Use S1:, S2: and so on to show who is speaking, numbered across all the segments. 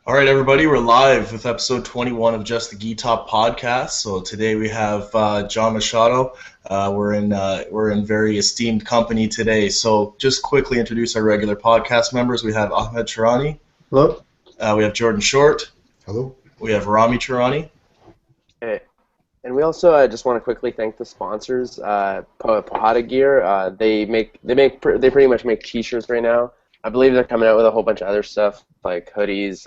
S1: All right, everybody, we're live with episode 21 of Just the Gi Top podcast. So today we have John Machado. We're in very esteemed company today. So just quickly introduce our regular podcast members. We have Ahmed Chirani.
S2: Hello.
S1: We have Jordan Short.
S3: Hello.
S1: We have Rami Chirani.
S4: Hey. And we also just want to quickly thank the sponsors, Machado Gear. They pretty much make T-shirts right now. I believe they're coming out with a whole bunch of other stuff like hoodies,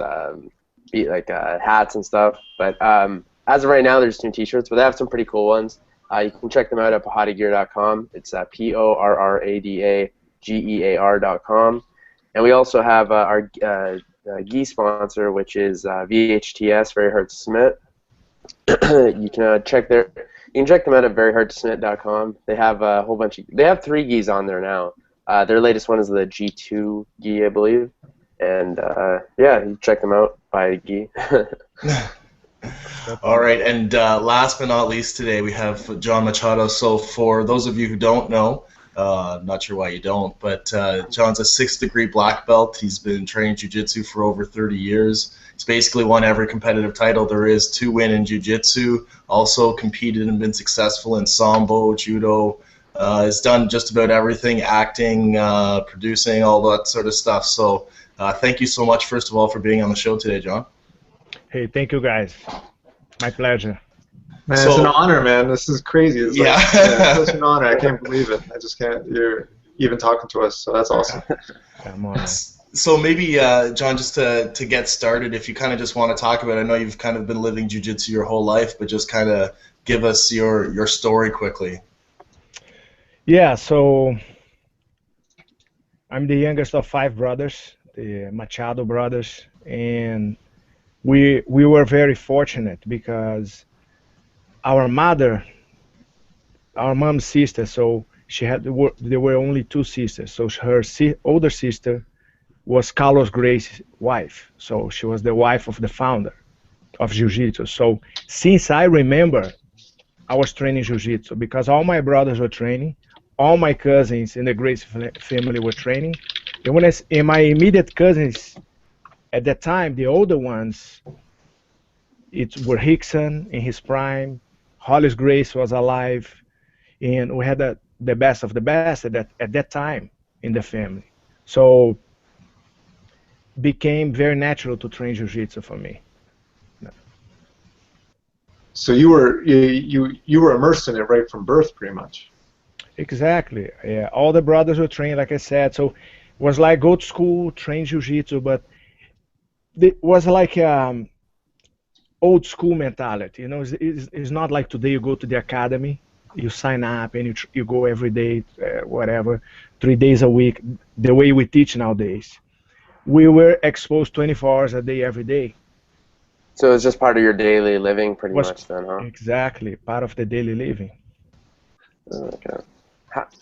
S4: hats and stuff. But as of right now, they're just doing T-shirts, but they have some pretty cool ones. You can check them out at PorradaGear.com. It's PORRADAGEAR.com. And we also have our gi sponsor, which is VHTS, Very Hard to Submit. You can check them out at VeryHardToSubmit.com. They have a whole bunch of. They have 3 gis on there now. Their latest one is the G2 gi, I believe. And you check them out. Buy a gi.
S1: All right, and last but not least today we have John Machado. So for those of you who don't know, I'm not sure why you don't, but John's a 6th degree black belt. He's been training Jiu-Jitsu for over 30 years. He's basically won every competitive title there is to win in Jiu-Jitsu. Also competed and been successful in Sambo, Judo. Has done just about everything, acting, producing, all that sort of stuff. So thank you so much, first of all, for being on the show today, John.
S5: Hey, thank you, guys. My pleasure.
S2: Man, it's an honor, man. This is crazy. It's it's such an honor. I can't believe it. I just can't. You're even talking to us, so that's awesome.
S5: I'm honored.
S1: So maybe, John, just to get started, if you kind of just want to talk about it, I know you've kind of been living Jiu-Jitsu your whole life, but just kind of give us your story quickly.
S5: Yeah, so I'm the youngest of 5 brothers, the Machado brothers, and we were very fortunate because our mom's sister, so there were only 2 sisters, so her older sister was Carlos Gracie's wife, so she was the wife of the founder of Jiu-Jitsu. So since I remember, I was training Jiu-Jitsu because all my brothers were training. All my cousins in the Gracie family were training. And my immediate cousins, at that time, the older ones, were Hickson in his prime, Hollis Grace was alive, and we had the best of the best at that time in the family. So became very natural to train Jiu-Jitsu for me.
S2: So you were immersed in it right from birth, pretty much.
S5: Exactly. Yeah, all the brothers were trained, like I said. So it was like go to school, train Jiu-Jitsu, but it was like old school mentality. You know, it's not like today you go to the academy, you sign up and you go every day, whatever, 3 days a week. The way we teach nowadays, we were exposed 24 hours a day, every day.
S4: So it's just part of your daily living, pretty much, then, huh?
S5: Exactly, part of the daily living.
S4: Okay.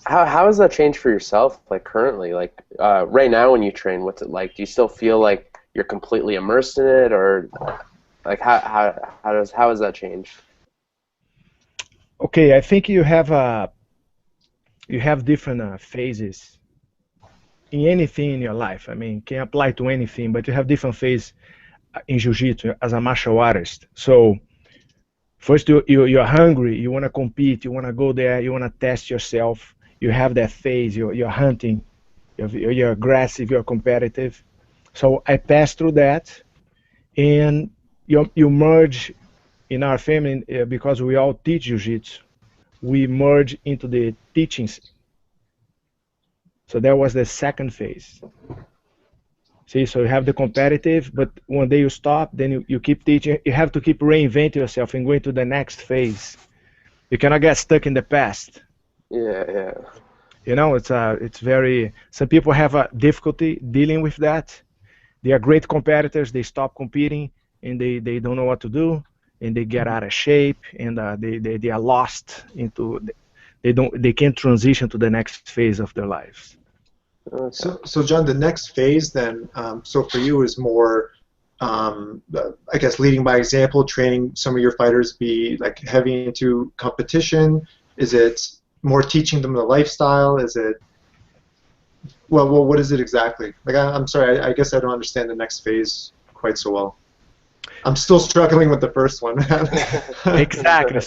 S4: How has that changed for yourself, like currently? Like right now when you train, what's it like? Do you still feel like you're completely immersed in it, or like how has that changed?
S5: Okay, I think you have different phases in anything in your life. I mean, can apply to anything, but you have different phases in Jiu-Jitsu as a martial artist. So first, you're hungry, you want to compete, you want to go there, you want to test yourself. You have that phase, you're hunting, you're aggressive, you're competitive. So I passed through that, and you merge in our family, because we all teach Jiu-Jitsu, we merge into the teachings. So that was the second phase. See, so you have the competitive, but one day you stop, then you keep teaching. You have to keep reinventing yourself and going to the next phase. You cannot get stuck in the past.
S4: Yeah.
S5: You know, it's very. Some people have a difficulty dealing with that. They are great competitors. They stop competing and they don't know what to do, and they get out of shape, and they are lost into. They can't transition to the next phase of their lives.
S2: Okay. So John, the next phase then, so for you is more, I guess, leading by example, training some of your fighters be like heavy into competition. Is it more teaching them the lifestyle? Is it, well, what is it exactly? Like, I'm sorry, I guess I don't understand the next phase quite so well. I'm still struggling with the first one.
S5: Exactly.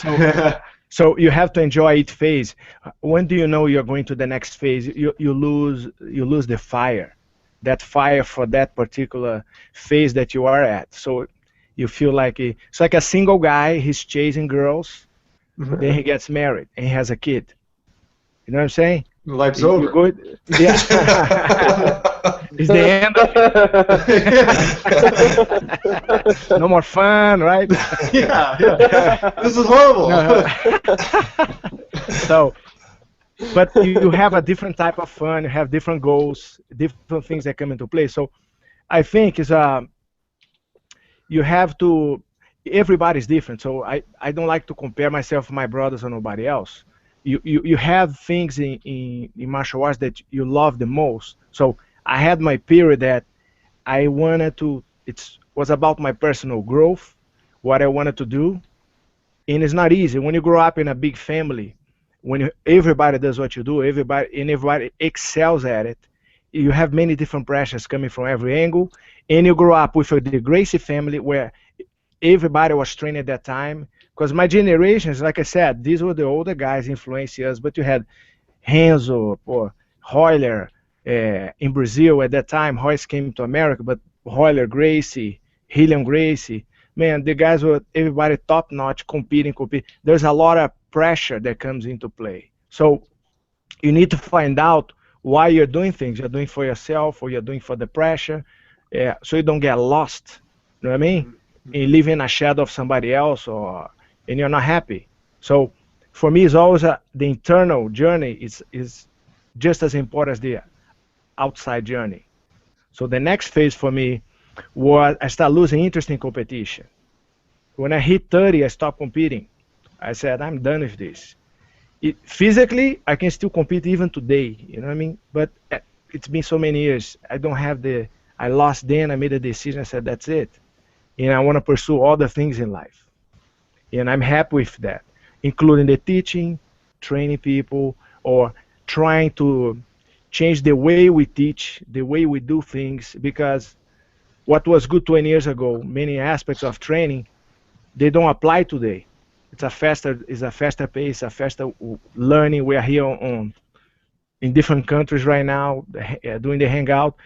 S5: So you have to enjoy each phase. When do you know you're going to the next phase? You lose the fire, that fire for that particular phase that you are at. So you feel like it's like a single guy. He's chasing girls, then he gets married and he has a kid. You know what I'm saying?
S2: Life's over.
S5: Yeah. It's the end of it. No more fun, right?
S2: Yeah. This is horrible.
S5: So, but you have a different type of fun. You have different goals, different things that come into play. So, I think you have to. Everybody's different. So I don't like to compare myself with my brothers or nobody else. You have things in martial arts that you love the most. So I had my period that I wanted to. It was about my personal growth, what I wanted to do, and it's not easy when you grow up in a big family. When everybody does what you do, everybody excels at it. You have many different pressures coming from every angle, and you grow up with the Gracie family where everybody was trained at that time. Because my generations, like I said, these were the older guys influencing us, but you had Renzo or Royler in Brazil at that time. Royce came to America, but Royler, Gracie, Hillian Gracie, man, the guys were everybody top-notch, competing. There's a lot of pressure that comes into play. So you need to find out why you're doing things. You're doing for yourself or you're doing for the pressure, so you don't get lost. You know what I mean? And live in a shadow of somebody else and you're not happy. So for me, it's always the internal journey is just as important as the outside journey. So the next phase for me was I started losing interest in competition. When I hit 30, I stopped competing. I said, I'm done with this. Physically, I can still compete even today, you know what I mean? But it's been so many years. I don't have I lost then, I made a decision, I said, that's it. And I want to pursue other things in life. And I'm happy with that, including the teaching, training people, or trying to change the way we teach, the way we do things, because what was good 20 years ago, many aspects of training, they don't apply today. It's a faster pace, a faster learning. We are here in different countries right now, doing the hangout,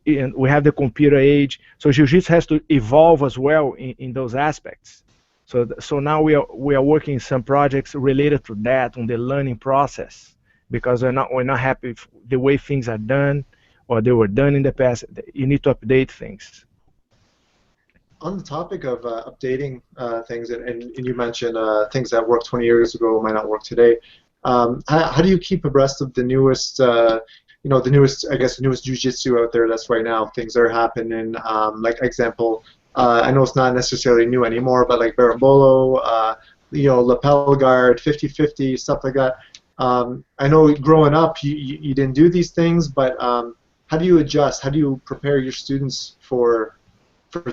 S5: and we have the computer age. So Jiu-Jitsu has to evolve as well in those aspects. So now we are working some projects related to that on the learning process, because we're not happy with the way things are done or they were done in the past. You need to update things.
S2: On the topic of updating things, and you mentioned things that worked 20 years ago might not work today. How do you keep abreast of the newest, the newest jiu-jitsu out there that's right now? Things that are happening, like example, I know it's not necessarily new anymore, but like Berimbolo, lapel guard, 50-50, stuff like that. I know growing up you didn't do these things, but how do you adjust? How do you prepare your students for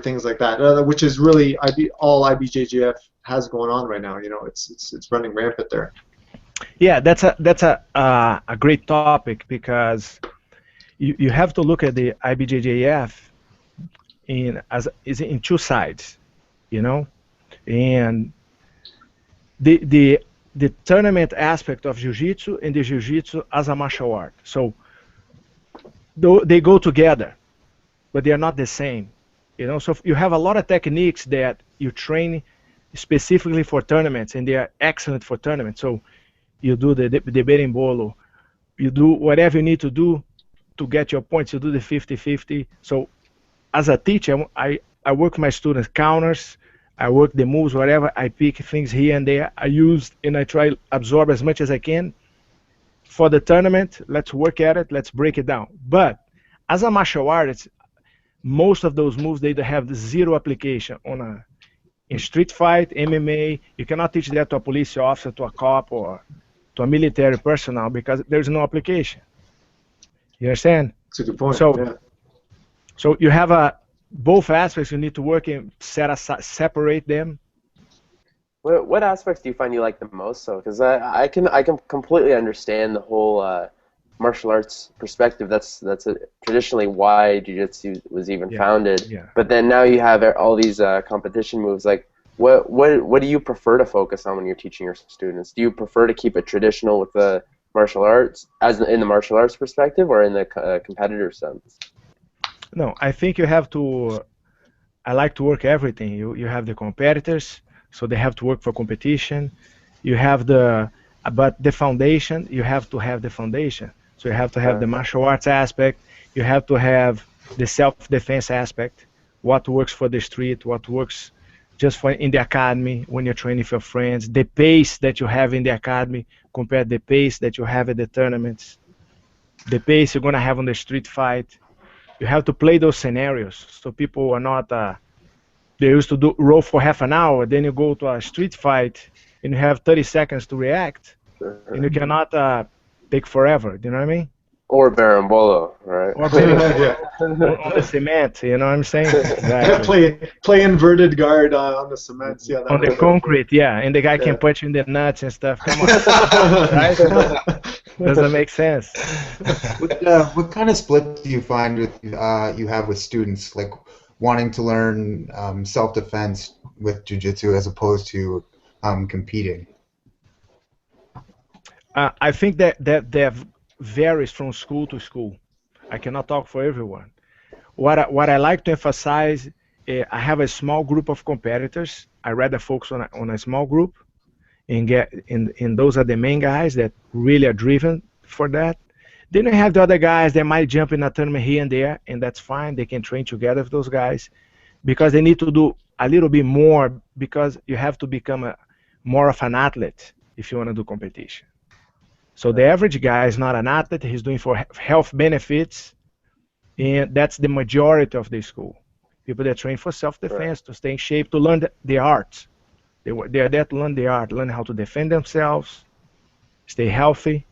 S2: things like that? Which is really all IBJJF has going on right now. It's running rampant there.
S5: Yeah, that's a great topic, because you have to look at the IBJJF in two sides, and the tournament aspect of Jiu-Jitsu and the Jiu-Jitsu as a martial art. So they go together, but they are not the same. So you have a lot of techniques that you train specifically for tournaments, and they are excellent for tournaments. So you do the berimbolo, you do whatever you need to do to get your points. You do the 50-50. So as a teacher, I work with my students counters, I work the moves, whatever. I pick things here and there. I use and I try to absorb as much as I can. For the tournament, let's work at it, let's break it down. But as a martial artist, most of those moves, they have zero application in street fight, MMA. You cannot teach that to a police officer, to a cop, or to a military personnel, because there's no application. You understand?
S2: That's a good point.
S5: So you have both aspects you need to work in, separate them.
S4: What aspects do you find you like the most? So, because I can completely understand the whole martial arts perspective, that's traditionally why Jiu-Jitsu was even founded.
S5: Yeah.
S4: But then now you have all these competition moves. Like, what do you prefer to focus on when you're teaching your students? Do you prefer to keep it traditional with the martial arts, as in the martial arts perspective, or in the competitor sense?
S5: No, I think you have to. I like to work everything. You have the competitors, so they have to work for competition. You have but the foundation, you have to have the foundation. So you have to have the martial arts aspect. You have to have the self-defense aspect. What works for the street, what works just for in the academy when you're training with your friends. The pace that you have in the academy compared to the pace that you have at the tournaments. The pace you're gonna have on the street fight. You have to play those scenarios so people are not. They used to roll for half an hour, then you go to a street fight and you have 30 seconds to react, and you cannot take forever. Do you know what I mean?
S4: Or Berimbolo, right?
S5: Or on the cement, you know what I'm saying? Exactly.
S2: play inverted guard on the cements, yeah.
S5: On the concrete, yeah, and the guy can punch you in the nuts and stuff. Come on, right? Doesn't make sense.
S3: What kind of split do you find with you have with students, like wanting to learn self-defense with Jiu-Jitsu as opposed to competing?
S5: I think that varies from school to school. I cannot talk for everyone. What I like to emphasize, I have a small group of competitors. I rather focus on a small group, and those are the main guys that really are driven for that. Then you have the other guys that might jump in a tournament here and there, and that's fine. They can train together with those guys because they need to do a little bit more, because you have to become more of an athlete if you want to do competition. So the average guy is not an athlete. He's doing for health benefits, and that's the majority of the school. People that train for self-defense, to stay in shape, to learn the art. They are there to learn the art, learn how to defend themselves, stay healthy.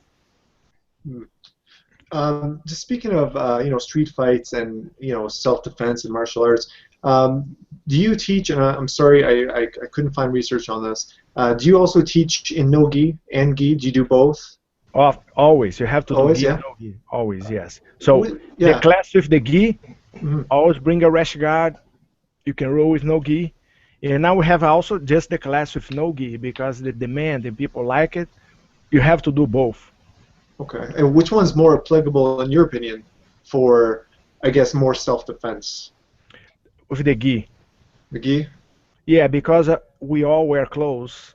S2: Just speaking of street fights and self-defense and martial arts, do you teach? And I'm sorry, I couldn't find research on this. Do you also teach in no gi and gi? Do you do both?
S5: Always, you have to do gi and no gi. Always, yes. So the class with the gi, always bring a rash guard. You can roll with no gi. And now we have also just the class with no gi, because the demand and people like it. You have to do both.
S2: Okay. And which one's more applicable, in your opinion, for, I guess, more self-defense?
S5: With the gi.
S2: The gi?
S5: Yeah, because we all wear clothes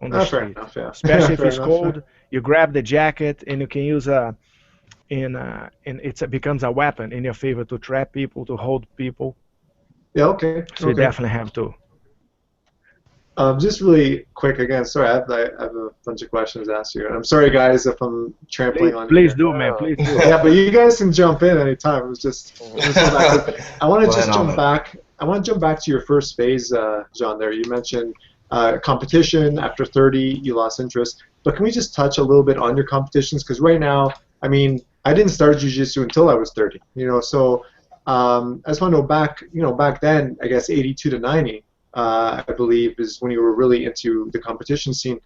S5: on the street.
S2: Fair enough, yeah.
S5: Especially if it's cold, you grab the jacket and you can use and it becomes a weapon in your favor to trap people, to hold people.
S2: Yeah, okay.
S5: So you definitely have to.
S2: Just really quick again. Sorry, I have a bunch of questions to ask you. And I'm sorry, guys, if I'm trampling on you.
S5: Please do, man. Please do.
S2: Yeah, but you guys can jump in anytime. It was just. I want to just jump back. I want to jump back to your first phase, John. There, you mentioned competition. After 30, you lost interest. But can we just touch a little bit on your competitions? Because right now, I mean, I didn't start Jiu-Jitsu until I was 30. So I just want to know back then, I guess 82 to 90. I believe is when you were really into the competition scene.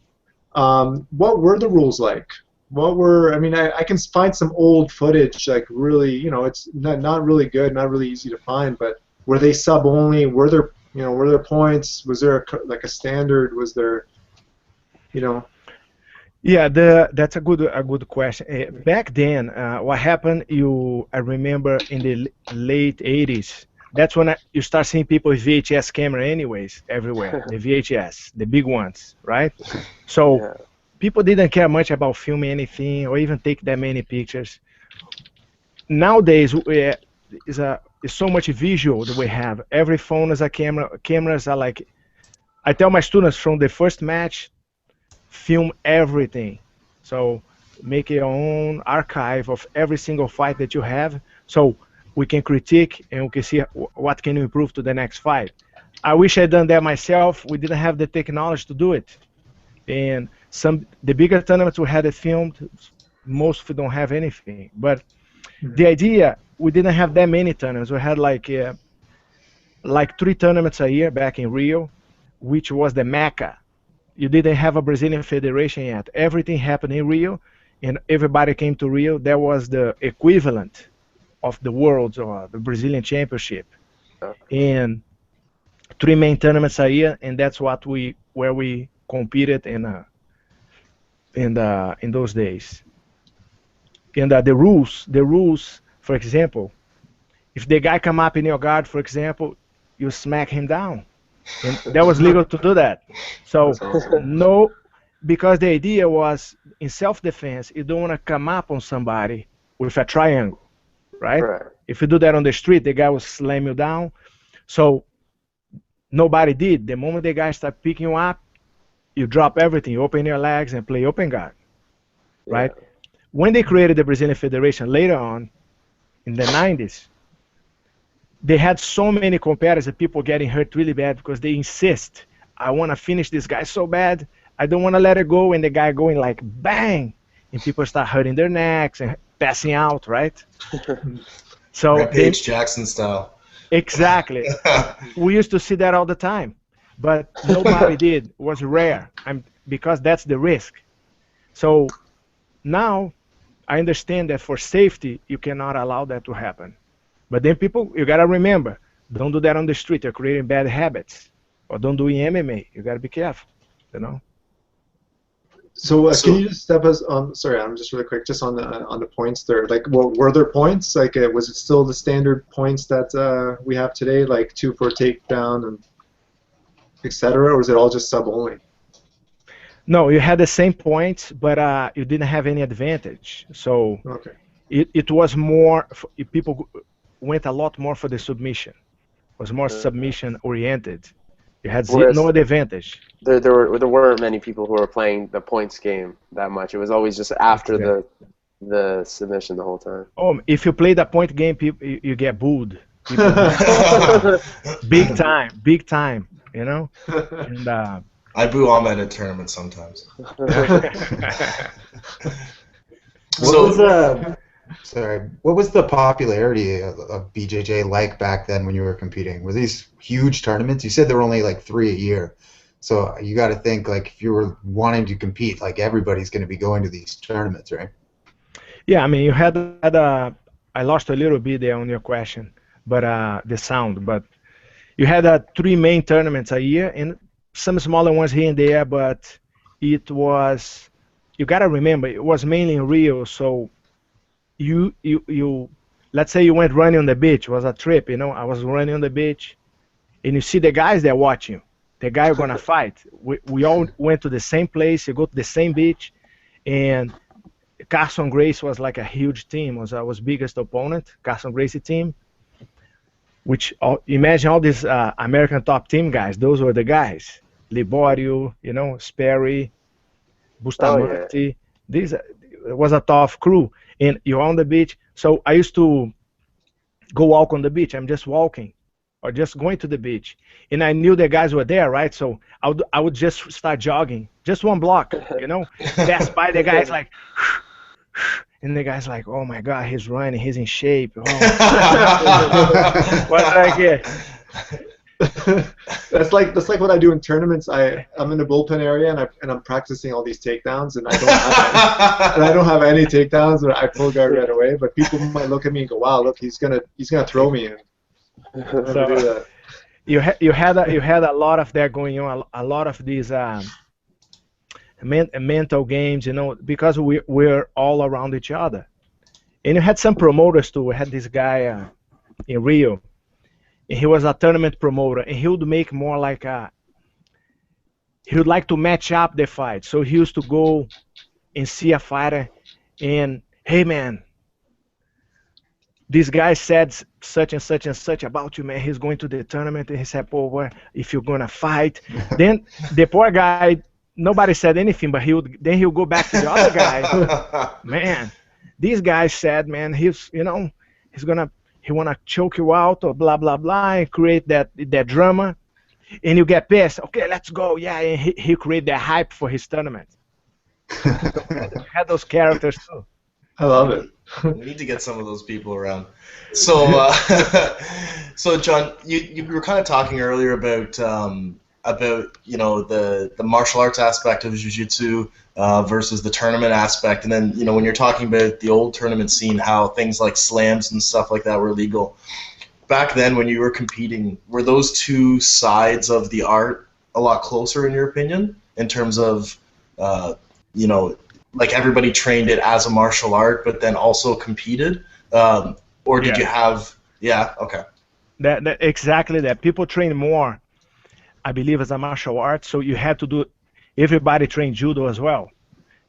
S2: What were the rules like? I can find some old footage, like really, it's not really good, not really easy to find, but were they sub only? Were there points? Was there a standard? Was there,
S5: Yeah, that's a good question. Back then, what happened? I remember in the late 80s. That's when you start seeing people with VHS camera anyways, everywhere. The VHS, the big ones, right? So people didn't care much about filming anything or even take that many pictures. Nowadays, it's so much visual that we have. Every phone is a camera. Cameras are like, I tell my students from the first match, film everything. So make your own archive of every single fight that you have. So we can critique and we can see what can improve to the next fight. I wish I'd done that myself. We didn't have the technology to do it. And the bigger tournaments we had it filmed, most of them don't have anything. But the idea, we didn't have that many tournaments. We had like 3 tournaments a year back in Rio, which was the Mecca. You didn't have a Brazilian federation yet. Everything happened in Rio, and everybody came to Rio, that was the equivalent of the Worlds or the Brazilian Championship. And 3 main tournaments a year, and that's where we competed in those days. And the rules, for example, if the guy come up in your guard, for example, you smack him down, and that was legal to do that. So no, because the idea was in self-defense, you don't want to come up on somebody with a triangle, right? If you do that on the street, the guy will slam you down. So nobody did. The moment the guy start picking you up, you drop everything, you open your legs and play open guard, right? When they created the Brazilian Federation later on, in the 90s, they had so many competitors and people getting hurt really bad because they insist, I want to finish this guy so bad, I don't want to let it go, and the guy going like bang, and people start hurting their necks and passing out, right? So
S1: Rampage Jackson style.
S5: Exactly. We used to see that all the time, but nobody did. It was rare, because that's the risk. So now I understand that for safety, you cannot allow that to happen. But then people, you got to remember, don't do that on the street. You're creating bad habits. Or don't do in MMA. You got to be careful, you know.
S2: So can you just step us on? Sorry, I'm just really quick, just on the points there. Like, were there points? Like, was it still the standard points that we have today, like 2 for takedown and etc., or was it all just sub only?
S5: No, you had the same points, but you didn't have any advantage. So it was more. People went a lot more for the submission. It was more submission oriented. You had no advantage.
S4: There weren't many people who were playing the points game that much. It was always just after the submission the whole time.
S5: Oh, if you play the point game, you get booed. Big time, you know. And
S1: I boo Ahmed at tournaments sometimes.
S3: What was the popularity of BJJ like back then when you were competing? Were these huge tournaments? You said there were only like 3 a year. So you got to think, like, if you were wanting to compete, like, everybody's going to be going to these tournaments, right?
S5: Yeah, I mean, you had I lost a little bit there on your question, but the sound. But you had 3 main tournaments a year and some smaller ones here and there, but it was, you got to remember, it was mainly in Rio, so you let's say you went running on the beach. It was a trip, you know. I was running on the beach, and you see the guys there watching. The guy gonna fight. We all went to the same place. You go to the same beach, and Carlos Gracie was like a huge team. Was our biggest opponent, Carlos Gracie team. Which imagine all these American top team guys. Those were the guys. Liborio, you know, Sperry, Bustamante. It was a tough crew. And you're on the beach. So I used to go walk on the beach. I'm just walking or just going to the beach. And I knew the guys were there, right? So I would just start jogging. Just 1 block, you know? Pass by the guys like, and the guy's like, oh my God, he's running. He's in shape. Oh. What's like it?
S2: That's like what I do in tournaments. I'm in the bullpen area and I'm practicing all these takedowns and I don't have any takedowns, but I pull guard right away. But people might look at me and go, "Wow, look, he's gonna throw me."
S5: So, you had a lot of that going on. A lot of these mental games, you know, because we're all around each other. And you had some promoters too. We had this guy in Rio. And he was a tournament promoter, and he would make more like he would like to match up the fight. So he used to go and see a fighter, and hey man, this guy said such and such and such about you, man. He's going to the tournament, and he said, "Oh, if you're gonna fight," then the poor guy, nobody said anything, but he would go back to the other guy. Man, this guy said, man, he wanna choke you out or blah blah blah and create that drama, and you get pissed. Okay, let's go. Yeah, and he create that hype for his tournament. Had those characters too.
S2: I love it.
S1: We need to get some of those people around. So, so John, you were kind of talking earlier about about the martial arts aspect of jiu-jitsu versus the tournament aspect, and then when you're talking about the old tournament scene, how things like slams and stuff like that were legal back then when you were competing. Were those two sides of the art a lot closer in your opinion, in terms of like everybody trained it as a martial art but then also competed, or did you have okay.
S5: That exactly that. People train more, I believe, as a martial art. So you had to do. Everybody trained judo as well,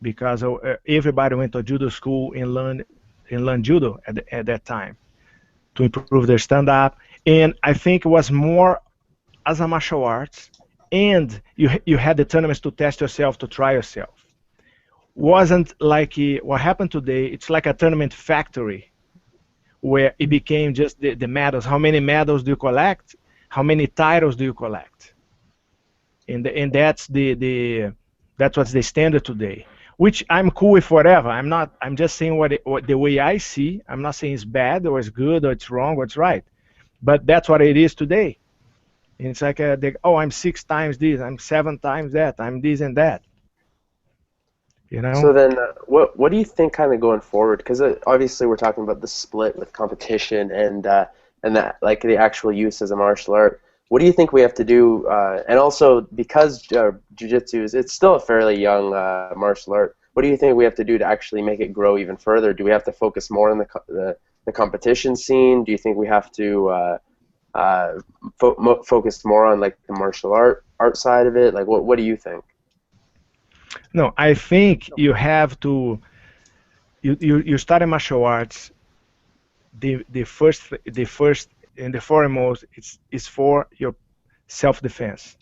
S5: because everybody went to judo school and learned judo at that time to improve their stand-up. And I think it was more as a martial arts, and you had the tournaments to test yourself, to try yourself. Wasn't like what happened today. It's like a tournament factory, where it became just the medals. How many medals do you collect? How many titles do you collect? And that's that's what's the standard today, which I'm cool with whatever. I'm just saying what the way I see. I'm not saying it's bad or it's good or it's wrong or it's right, but that's what it is today. And it's like I'm 6 times this, I'm 7 times that, I'm this and that.
S4: So then, what do you think kind of going forward? Because obviously we're talking about the split with competition and that, like, the actual use as a martial art. What do you think we have to do? And also, because jiu-jitsu it's still a fairly young martial art. What do you think we have to do to actually make it grow even further? Do we have to focus more on the competition scene? Do you think we have to focus more on, like, the martial art side of it? Like, what do you think?
S5: No, I think you have to. You study martial arts. The first and the foremost is for your self-defense.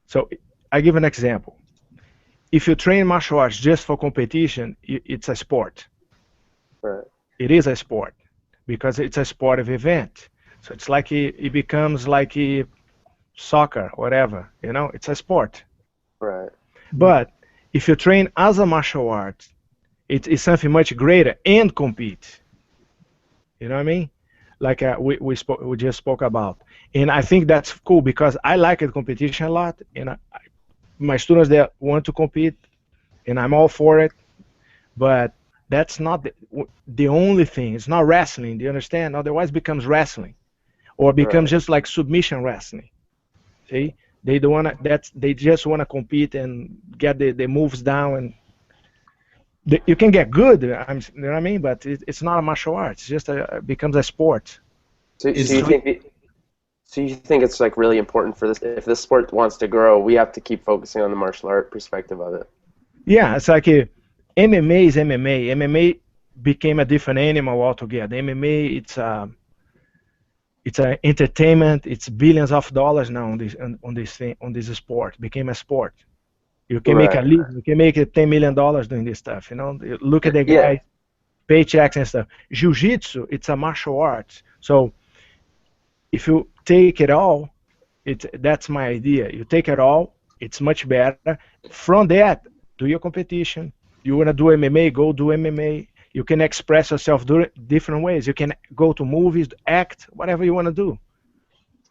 S5: So I give an example. If you train martial arts just for competition, it's a sport.
S4: Right.
S5: It is a sport because it's a sport of event. So it's like it becomes like soccer, whatever. It's a sport.
S4: Right.
S5: But if you train as a martial art, it is something much greater and compete. You know what I mean? Like we just spoke about, and I think that's cool because I like the competition a lot, and my students that want to compete, and I'm all for it. But that's not the only thing. It's not wrestling. Do you understand? Otherwise, it becomes wrestling, or becomes just like submission wrestling. See? They don't wanna. They just wanna compete and get the moves down, and you can get good. You know what I mean? But it's not a martial art. It's just becomes a sport.
S4: So you think it's, like, really important for this? If this sport wants to grow, we have to keep focusing on the martial art perspective of it.
S5: Yeah, it's like MMA is MMA. MMA became a different animal altogether. MMA, it's an entertainment. It's billions of dollars now on this sport. Became a sport. You can make a living. You can make $10 million doing this stuff. Look at the guys, paychecks and stuff. Jiu-Jitsu, it's a martial art. So if you take it all, that's my idea. You take it all, it's much better. From that, do your competition. You want to do MMA, go do MMA. You can express yourself different ways. You can go to movies, act, whatever you want to do.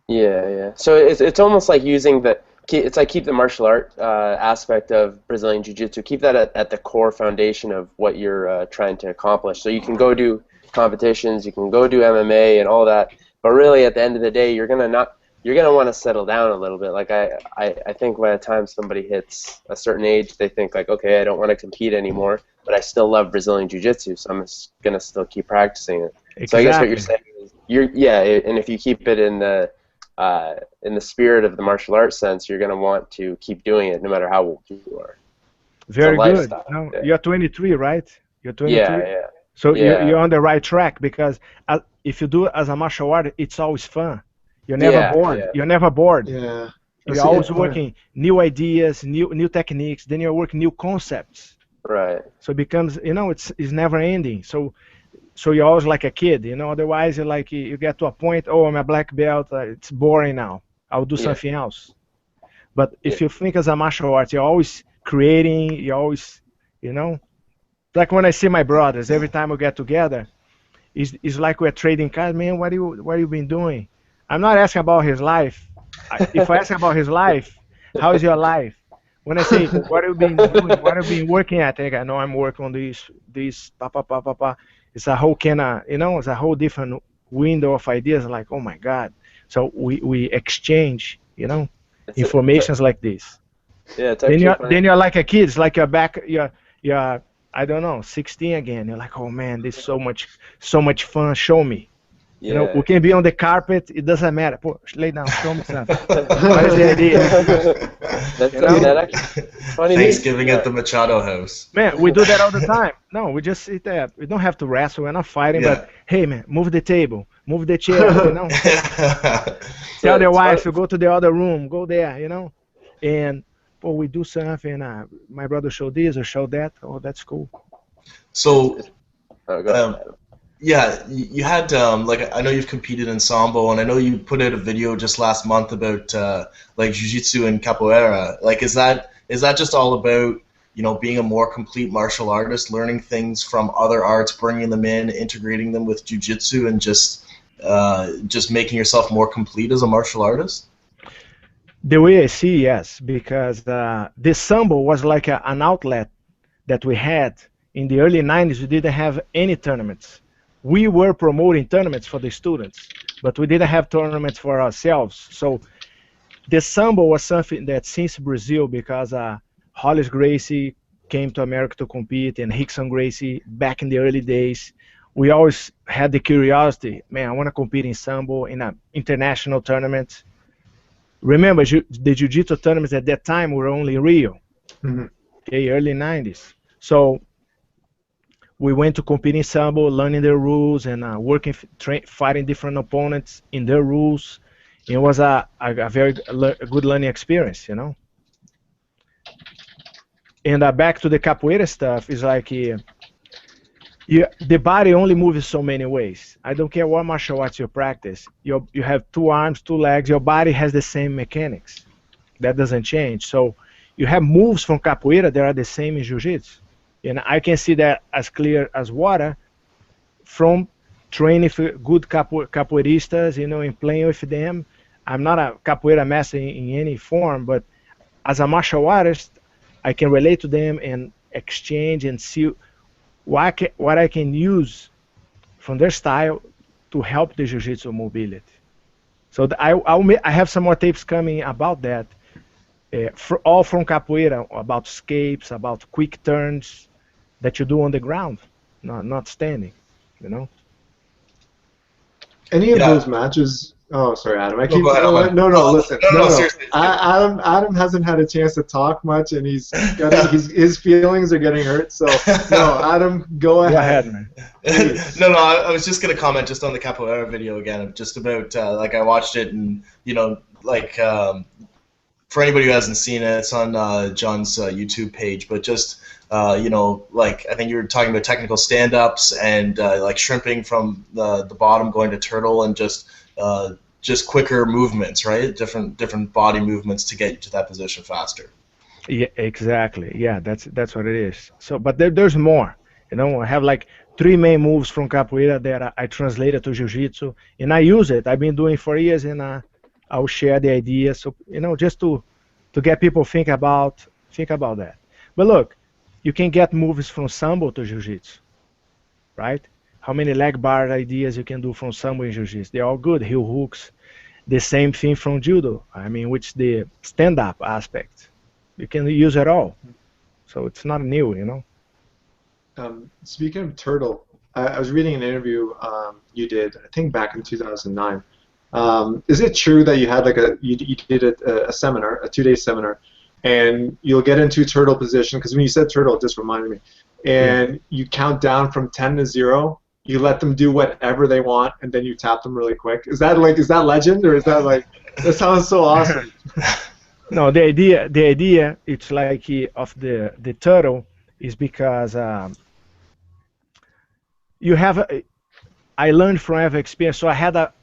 S4: Yeah. So it's almost like keep the martial art aspect of Brazilian Jiu-Jitsu. Keep that at the core foundation of what you're trying to accomplish. So you can go do competitions, you can go do MMA and all that, but really at the end of the day, you're gonna want to settle down a little bit. Like I think by the time somebody hits a certain age, they think like, okay, I don't want to compete anymore, but I still love Brazilian Jiu-Jitsu, so I'm just gonna still keep practicing it.
S5: Exactly.
S4: So I guess what you're saying is and if you keep it in the spirit of the martial arts sense, you're gonna want to keep doing it no matter how old you are.
S5: Very good. No, you're 23, right? You're 23.
S4: Yeah.
S5: So you're on the right track, because if you do it as a martial art, it's always fun. You're never bored. Yeah. You're never bored.
S2: Yeah.
S5: You're always working new ideas, new techniques. Then you're working new concepts.
S4: Right.
S5: So it becomes, it's never ending. So you're always like a kid, Otherwise, you're like you get to a point. Oh, I'm a black belt. It's boring now. I'll do something else. But if you think as a martial arts, you're always creating. You're always, Like when I see my brothers, every time we get together, it's like we're trading cards. Man, what you been doing? I'm not asking about his life. if I ask about his life, how is your life? When I say, what have you been doing? What have you been working at? I know I'm working on this, pa, pa, pa, pa, pa. It's a whole it's a whole different window of ideas. Like, oh my God. So we exchange, informations like this.
S4: Yeah, it's
S5: Then
S4: actually
S5: you're
S4: funny.
S5: then you're like a kid. It's like you're I don't know, 16 again. You're like, oh man, this is so much fun. Show me.
S4: Yeah.
S5: We can be on the carpet. It doesn't matter. Lay down. Show me something. What is the idea?
S4: That actually funny.
S1: Thanksgiving at the Machado house.
S5: Man, we do that all the time. No, we just sit there. We don't have to wrestle. We're not fighting.
S1: Yeah.
S5: But hey, man, move the table, move the chair. Tell the wife to go to the other room. Go there. And we do something. My brother showed this or showed that. Oh, that's cool.
S1: So.
S4: Oh, go ahead.
S1: Yeah, you had I know you've competed in sambo, and I know you put out a video just last month about like jiu-jitsu and capoeira. Like, is that just all about being a more complete martial artist, learning things from other arts, bringing them in, integrating them with jiu-jitsu, and just making yourself more complete as a martial artist?
S5: The way I see, yes, because this sambo was like an outlet that we had in the early 90s. We didn't have any tournaments. We were promoting tournaments for the students, but we didn't have tournaments for ourselves. So the sambo was something that since Brazil, because Carlos Gracie came to America to compete, and Rickson Gracie back in the early days, we always had the curiosity, man, I want to compete in sambo in an international tournament. Remember, the jiu-jitsu tournaments at that time were only in Rio, okay, early 90s. So we went to compete in sambo, learning their rules and fighting different opponents in their rules. It was a very good learning experience, And back to the capoeira stuff, is like the body only moves so many ways. I don't care what martial arts you practice. You have 2 arms, 2 legs. Your body has the same mechanics. That doesn't change. So you have moves from capoeira that are the same in jiu-jitsu. And I can see that as clear as water from training for good capoeiristas, and playing with them. I'm not a capoeira master in any form, but as a martial artist, I can relate to them and exchange and see what I can use from their style to help the jiu-jitsu mobility. So I have some more tapes coming about that, all from capoeira, about escapes, about quick turns that you do on the ground, not standing,
S2: Any of those matches? Oh, sorry, Adam. I keep
S1: go ahead,
S2: listen.
S1: No, seriously.
S2: Adam hasn't had a chance to talk much, and his feelings are getting hurt. So no, Adam, go ahead.
S5: Go ahead, man.
S1: No, I was just gonna comment just on the capoeira video again, just about I watched it, and for anybody who hasn't seen it, it's on John's YouTube page, but just I think you were talking about technical stand-ups and shrimping from the bottom going to turtle, and just quicker movements, right? Different body movements to get you to that position faster.
S5: Yeah, exactly. Yeah, that's what it is. So, but there's more. I have 3 main moves from capoeira that I translated to jiu-jitsu, and I use it. I've been doing it for years, and I'll share the ideas. So just to get people think about that. But look, you can get moves from sambo to jiu-jitsu, right? How many leg bar ideas you can do from sambo and jiu-jitsu? They're all good. Heel hooks. The same thing from judo. Which the stand-up aspect. You can use it all. So it's not new,
S2: Speaking of turtle, I was reading an interview you did, I think back in 2009. Is it true that you had you did a seminar, a 2-day seminar, and you'll get into turtle position? Because when you said turtle, it just reminded me. And you count down from 10 to 0. You let them do whatever they want, and then you tap them really quick. Is that legend, or is that that sounds so awesome?
S5: No, the idea it's of the turtle is because you have I learned from every experience. So I had a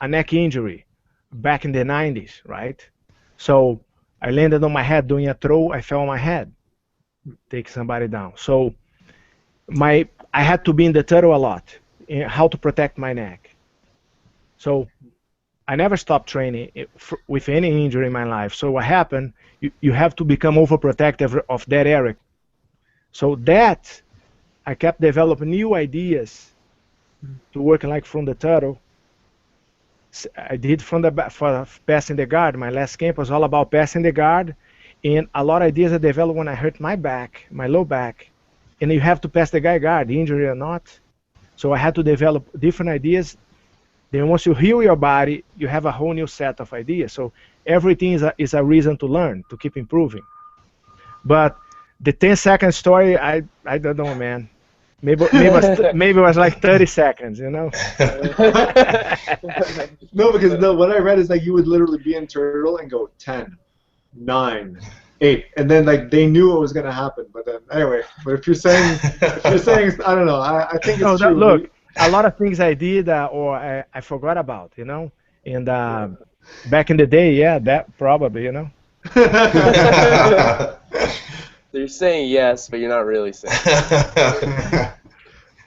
S5: neck injury back in the 90s, right? So I landed on my head doing a throw. I fell on my head, take somebody down. So I had to be in the turtle a lot, how to protect my neck. So I never stopped training with any injury in my life. So what happened? You have to become overprotective of that area. So that I kept developing new ideas to work like from the turtle. I did from the for passing the guard. My last camp was all about passing the guard, and a lot of ideas I developed when I hurt my back, my low back, and you have to pass the guard, injury or not. So I had to develop different ideas. Then once you heal your body, you have a whole new set of ideas. So everything is a reason to learn, to keep improving. But the 10-second story, I don't know, man. Maybe it was like 30 seconds, you know?
S2: No, because what I read is like you would literally be in turtle and go 10, 9, 8, and then like they knew what was going to happen. But then anyway, but if you're saying I don't know, I think it's true.
S5: Look, a lot of things I did or I forgot about, you know? And back in the day, yeah, that probably, you know?
S4: So you're saying yes, but you're not really saying.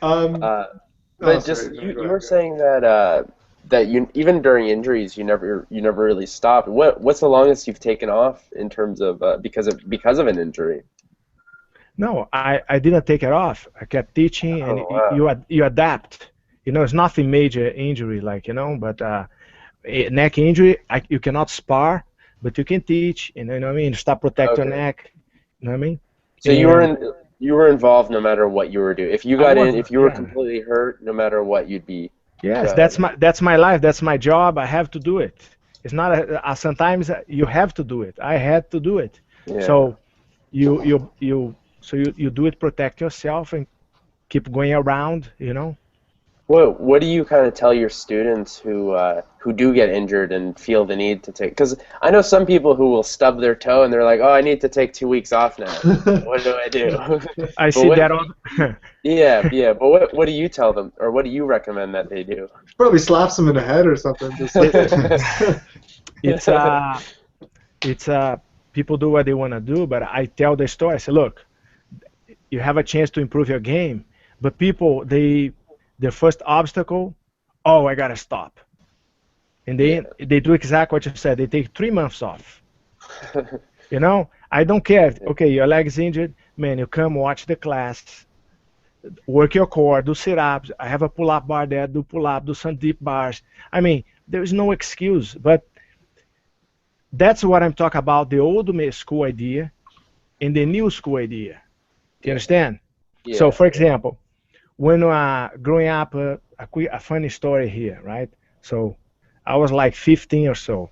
S4: But just you were saying that you even during injuries you never really stopped. What's the longest you've taken off in terms of because of an injury?
S5: No, I didn't take it off. I kept teaching, and you adapt. You know, it's nothing major injury, like, you know, but neck injury, you cannot spar, but you can teach. You know what I mean? Stop, protect your neck. You know what I mean?
S4: So you were involved no matter what you were doing. If you if you were completely hurt, no matter what, you'd be.
S5: Yes, that's my life. That's my job. I have to do it. It's not sometimes you have to do it. I had to do it.
S4: Yeah.
S5: So you do it, protect yourself, and keep going around. You know.
S4: What do you kind of tell your students who do get injured and feel the need to take? Because I know some people who will stub their toe and they're like, "Oh, I need to take 2 weeks off now. What do I do?"
S5: I see that on.
S4: Yeah. But what do you tell them, or what do you recommend that they do?
S2: Probably slaps them in the head or something.
S5: It's people do what they want to do, but I tell the story. I say, look, you have a chance to improve your game, but people their first obstacle, I gotta stop. And they do exactly what you said. They take 3 months off. You know, I don't care. Okay, your leg is injured, man. You come watch the class, work your core, do sit-ups. I have a pull-up bar there. Do pull-up, do some deep bars. I mean, there is no excuse. But that's what I'm talking about: the old school idea and the new school idea. Do you understand? Yeah. So, for example, when growing up, a funny story here, right? So I was like 15 or so.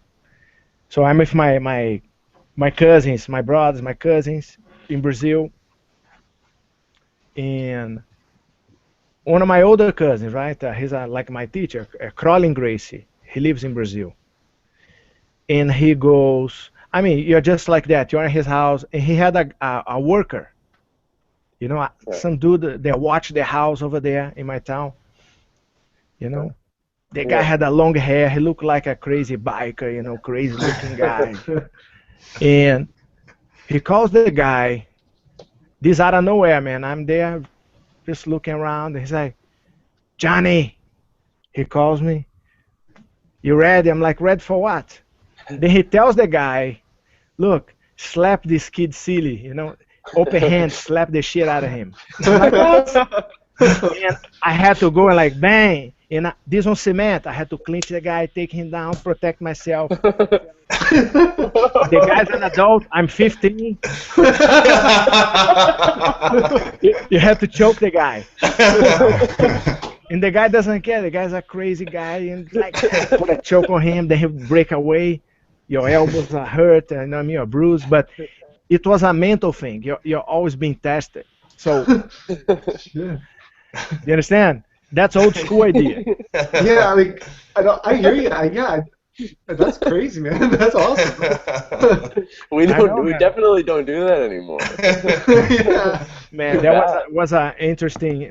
S5: So I'm with my cousins, my brothers, my cousins in Brazil. And one of my older cousins, right? He's like my teacher, Carlos Gracie. He lives in Brazil. And he goes, I mean, you're just like that. You're in his house, and he had a worker. You know, some dude that watched the house over there in my town. You know, the guy had a long hair. He looked like a crazy biker, you know, crazy looking guy. And he calls the guy. This out of nowhere, man. I'm there just looking around. And he's like, Johnny. He calls me. You ready? I'm like, ready for what? Then he tells the guy, look, slap this kid silly, you know. Open hand, slap the shit out of him. Like, what? And I had to go and like bang. And this on cement, I had to clinch the guy, take him down, protect myself. The guy's an adult. I'm 15. You have to choke the guy. And the guy doesn't care. The guy's a crazy guy, and like put a choke on him, then he'll break away. Your elbows are hurt, and I mean, you're bruised, but it was a mental thing. You're always being tested. So, you understand? That's old school idea.
S2: Yeah, like I hear you. That's crazy, man. That's awesome.
S4: We definitely don't do that anymore.
S2: Yeah.
S5: Man, that was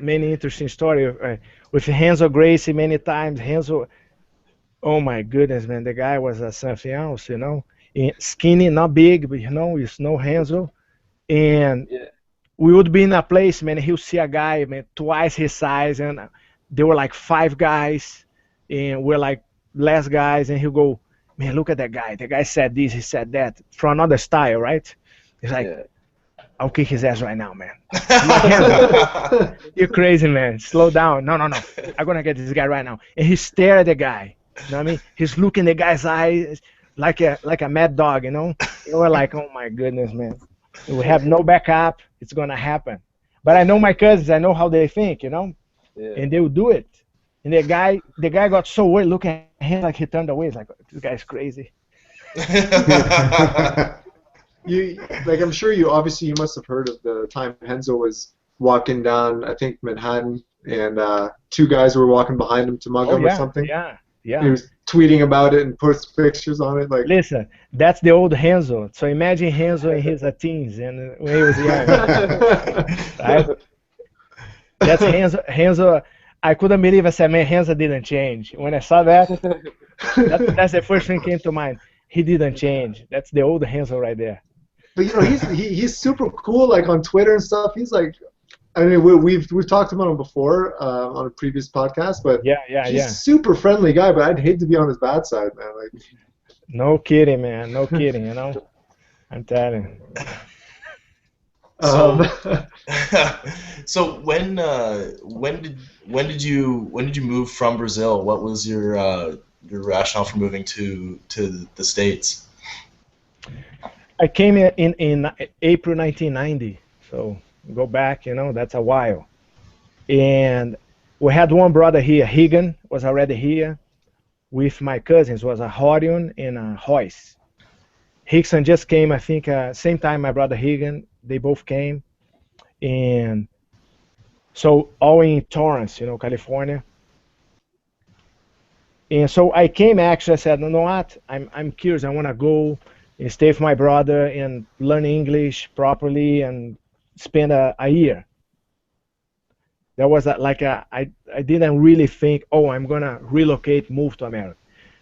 S5: many interesting story with Renzo Gracie many times. Renzo, oh my goodness, man, the guy was something else, you know. Skinny, not big, but you know, it's no Renzo. And we would be in a place, man, he'll see a guy, man, twice his size, and there were like 5 guys, and we're like less guys, and he'll go, man, look at that guy. The guy said this, he said that, from another style, right? He's like, I'll kick his ass right now, man. You're crazy, man. Slow down. No. I'm going to get this guy right now. And he stared at the guy. You know what I mean? He's looking the guy's eyes like a mad dog, you know? And we're like, oh, my goodness, man. We have no backup. It's going to happen. But I know my cousins. I know how they think, you know? Yeah. And they will do it. And the guy got so worried looking at him like he turned away. He's like, this guy's crazy.
S2: I'm sure you must have heard of the time Renzo was walking down, I think, Manhattan, and two guys were walking behind him to mug him or something.
S5: Yeah.
S2: He was tweeting about it and posts pictures on it. Like,
S5: listen, that's the old Renzo. So imagine Renzo in his teens and when he was young. Right? That's Renzo. I couldn't believe. I said, man, Renzo didn't change. When I saw that, that's the first thing came to mind. He didn't change. That's the old Renzo right there.
S2: But you know, he's super cool. Like on Twitter and stuff, he's like, I mean, we've talked about him before on a previous podcast, but he's a super friendly guy. But I'd hate to be on his bad side, man. Like,
S5: no kidding, man. No kidding. You know, I'm telling you.
S1: So when did you move from Brazil? What was your rationale for moving to the States?
S5: I came in April 1990, so go back, you know, that's a while. And we had one brother here, Higan was already here with my cousins, was a Horion and a Royce. Hickson just came, I think, same time my brother Higan, they both came. And so all in Torrance, you know, California. And so I came actually, I said, you know what, I'm curious, I want to go and stay with my brother and learn English properly and spend a year. That was I didn't really think, oh, I'm going to relocate, move to America.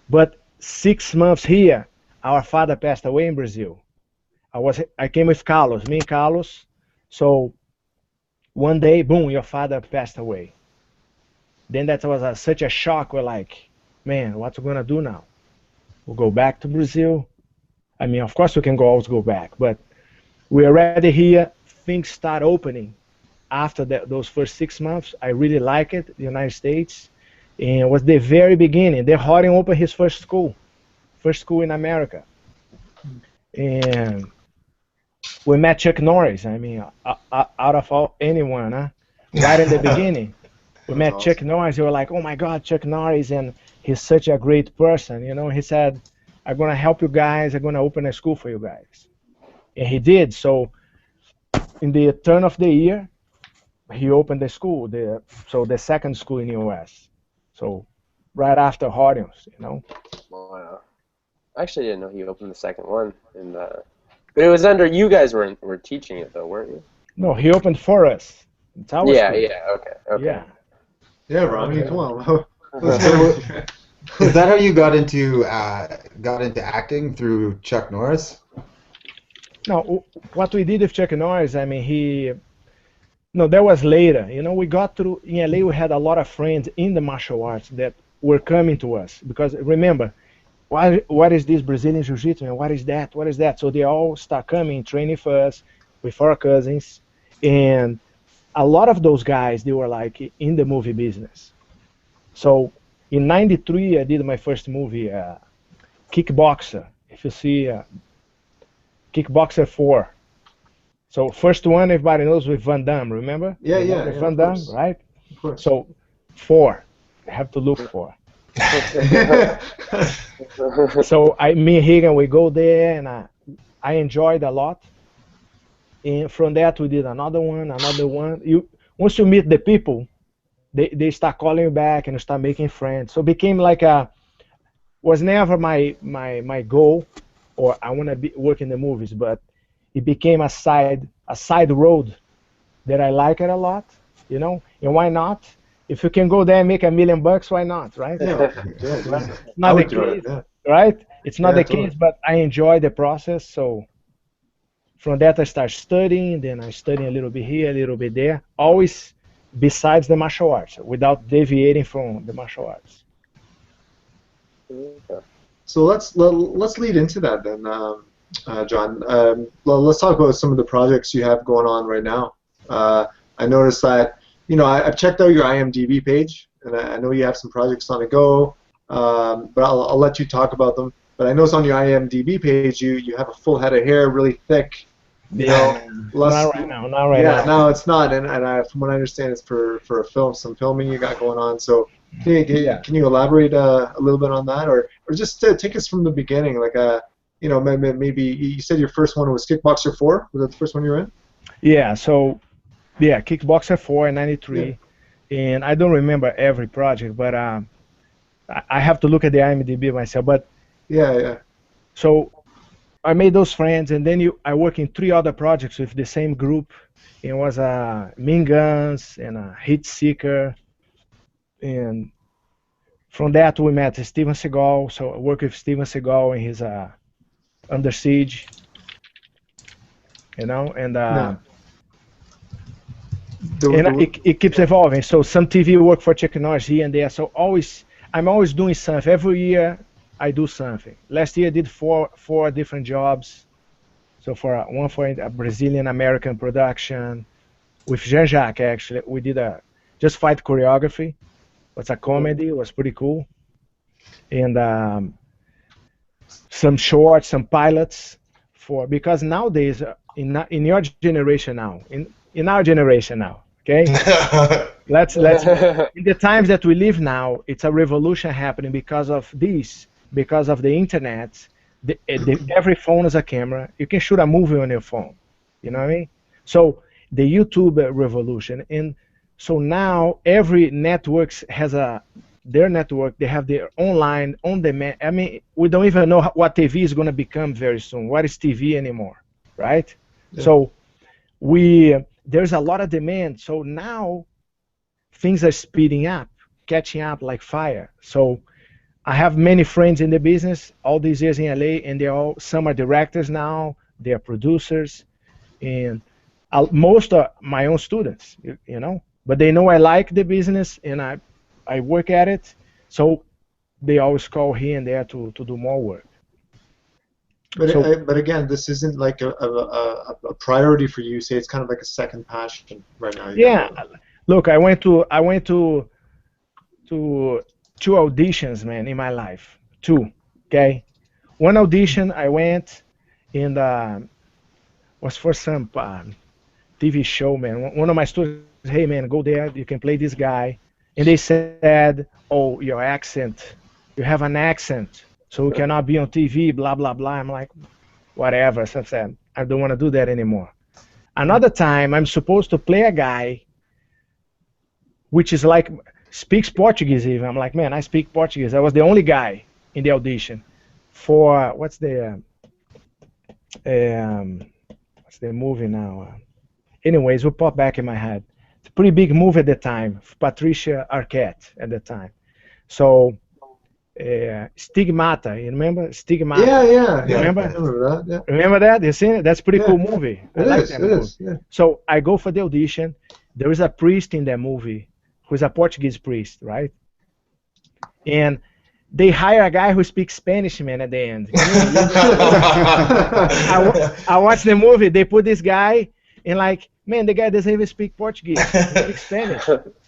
S5: But 6 months here, our father passed away in Brazil. I came with Carlos, me and Carlos. So one day, boom, your father passed away. Then that was such a shock. We're like, man, what's we going to do now? We'll go back to Brazil. I mean, of course we can always go back, but we're already here. Things start opening after those first 6 months. I really like it, the United States. And it was the very beginning. Then Horion opened his first school in America. And we met Chuck Norris. I mean, out of anyone, huh? Right in the beginning. We met Chuck Norris. We were like, oh my God, Chuck Norris, and he's such a great person. You know, he said, I'm going to help you guys. I'm going to open a school for you guys. And he did. So in the turn of the year, he opened the school, the second school in the U.S. So right after Horion's, you know.
S4: Wow. I actually didn't know he opened the second one. But it was under, you guys were teaching it though, weren't you?
S5: No, he opened for us. It's our school.
S4: Okay.
S2: Yeah, Ronnie, come on.
S3: Is that how you got into acting, through Chuck Norris?
S5: No, what we did with Chuck Norris, I mean, that was later. You know, we got through, in LA, we had a lot of friends in the martial arts that were coming to us. Because remember, what is this Brazilian Jiu-Jitsu? What is that? What is that? So they all start coming, training for us with our cousins. And a lot of those guys, they were like in the movie business. So in '93, I did my first movie, Kickboxer. If you see Kickboxer 4. So first one, everybody knows, with Van Damme, remember?
S2: Yeah.
S5: Van Damme, right?
S2: Of course.
S5: So 4, I have to look for. So me and Higan, we go there, and I enjoyed a lot. And from that, we did another one. Once you meet the people, they start calling you back and you start making friends. So it became like was never my goal, or I want to work in the movies, but it became a side road that I like it a lot, you know. And why not? If you can go there and make $1 million, why not, right? Not the case, right? It's not the case, but I enjoy the process. So from that, I start studying. Then I study a little bit here, a little bit there. Always besides the martial arts, without deviating from the martial arts.
S4: Okay.
S2: So let's lead into that then, John. Let's talk about some of the projects you have going on right now. I noticed that I've checked out your IMDb page, and I know you have some projects on the go. But I'll let you talk about them. But I noticed on your IMDb page you have a full head of hair, really thick.
S5: Not right now. Not right now.
S2: No, it's not. And from what I understand, it's for a film, some filming you got going on. So can you elaborate a little bit on that, or just take us from the beginning? Like maybe you said your first one was Kickboxer 4. Was that the first one you were in?
S5: Yeah. So Kickboxer 4 in '93, and I don't remember every project, but I have to look at the IMDb myself. But
S2: yeah.
S5: So I made those friends, and then I work in 3 other projects with the same group. It was Mean Guns and Heat Seeker, and from that we met Steven Seagal. So I work with Steven Seagal in his Under Siege, and it keeps evolving. So some TV work for Chuck Norris here and there. So I'm always doing something. Every year I do something. Last year I did four different jobs. So one for a Brazilian American production with Jean-Jacques, actually. We did just fight choreography. It's a comedy. It was pretty cool. And some shorts, some pilots because nowadays in your generation now, in our generation now, okay? let's in the times that we live now, it's a revolution happening because of the internet. Every phone is a camera. You can shoot a movie on your phone. You know what I mean? So the YouTube revolution, and so now every network has their network. They have their online on demand. I mean, we don't even know what TV is going to become very soon. What is TV anymore, right? Yeah. So there's a lot of demand. So now things are speeding up, catching up like fire. So I have many friends in the business all these years in LA, and some are directors now, they're producers, and most are my own students, but they know I like the business and I work at it, so they always call here and there to do more work.
S2: But again, this isn't like a priority for you. Say it's kind of like a second passion right now.
S5: Yeah, look, I went to 2 auditions, man, in my life. 2, okay? One audition I went and was for some TV show, man. One of my students, hey, man, go there, you can play this guy. And they said, oh, you have an accent, so you cannot be on TV, blah, blah, blah. I'm like, whatever. So I said, I don't want to do that anymore. Another time, I'm supposed to play a guy which is like, speaks Portuguese even. I'm like, man, I speak Portuguese. I was the only guy in the audition for, what's the movie now? Anyways, will pop back in my head. It's a pretty big movie at the time, Patricia Arquette at the time. So, Stigmata, you remember? Stigmata.
S2: Yeah.
S5: Remember?
S2: I remember that, yeah.
S5: Remember that? You seen it? That's a pretty cool movie. I like that movie.
S2: Yeah.
S5: So I go for the audition. There is a priest in that movie who's a Portuguese priest, right? And they hire a guy who speaks Spanish, man, at the end. I watched the movie. They put this guy, and like, man, the guy doesn't even speak Portuguese. He speaks Spanish.